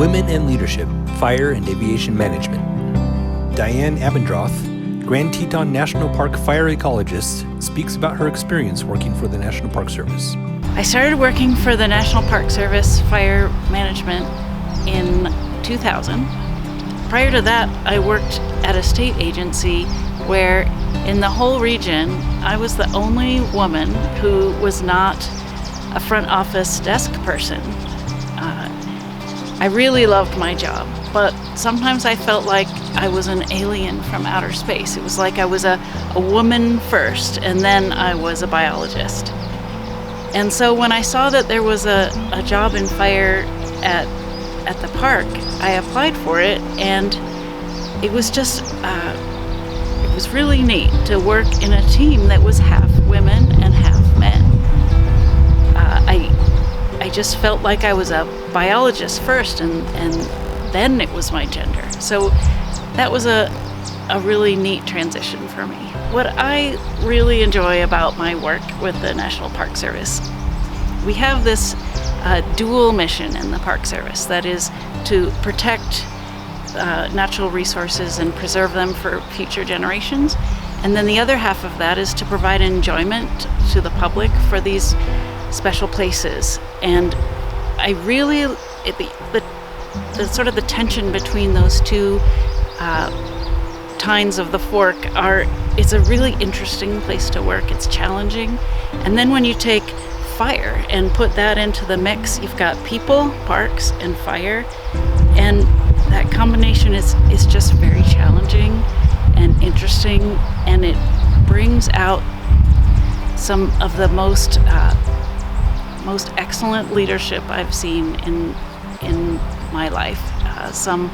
Women in Leadership, Fire and Aviation Management. Diane Abendroth, Grand Teton National Park fire ecologist, speaks about her experience working for the National Park Service. I started working for the National Park Service Fire Management in 2000. Prior to that, I worked at a state agency where in the whole region, I was the only woman who was not a front office desk person. I really loved my job, but sometimes I felt like I was an alien from outer space. It was like I was a woman first, and then I was a biologist. And so when I saw that there was a job in fire at the park, I applied for it, and it was just, it was really neat to work in a team that was half women and half men. I just felt like I was a biologist first, and then it was my gender. So that was a really neat transition for me. What I really enjoy about my work with the National Park Service, we have this dual mission in the Park Service, that is to protect natural resources and preserve them for future generations. And then the other half of that is to provide enjoyment to the public for these special places. And I really, the sort of the tension between those two tines of the fork it's a really interesting place to work. It's challenging. And then when you take fire and put that into the mix, you've got people, parks, and fire. And that combination is just very challenging and interesting, and it brings out some of the most excellent leadership I've seen in my life. Some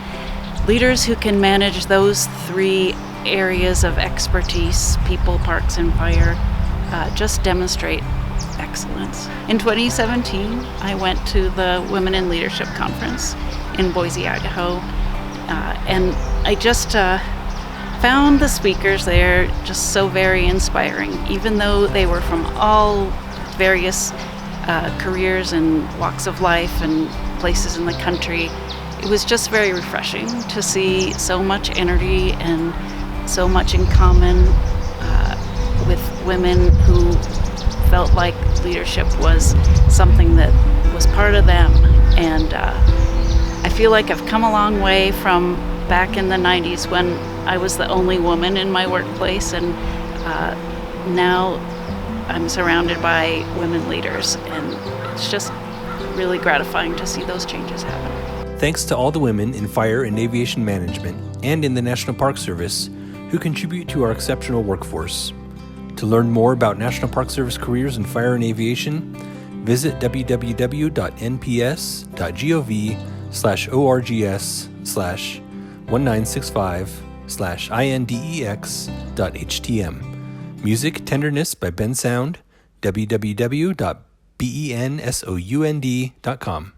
leaders who can manage those three areas of expertise, people, parks, and fire, just demonstrate excellence. In 2017, I went to the Women in Leadership Conference in Boise, Idaho, and I just found the speakers there just so very inspiring, even though they were from all various careers and walks of life and places in the country. It was just very refreshing to see so much energy and so much in common with women who felt like leadership was something that was part of them. And I feel like I've come a long way from back in the 90s when I was the only woman in my workplace, and now I'm surrounded by women leaders, and it's just really gratifying to see those changes happen. Thanks to all the women in fire and aviation management and in the National Park Service who contribute to our exceptional workforce. To learn more about National Park Service careers in fire and aviation, visit www.nps.gov/orgs/1965/index.htm. Music Tenderness by Ben Sound, www.bensound.com.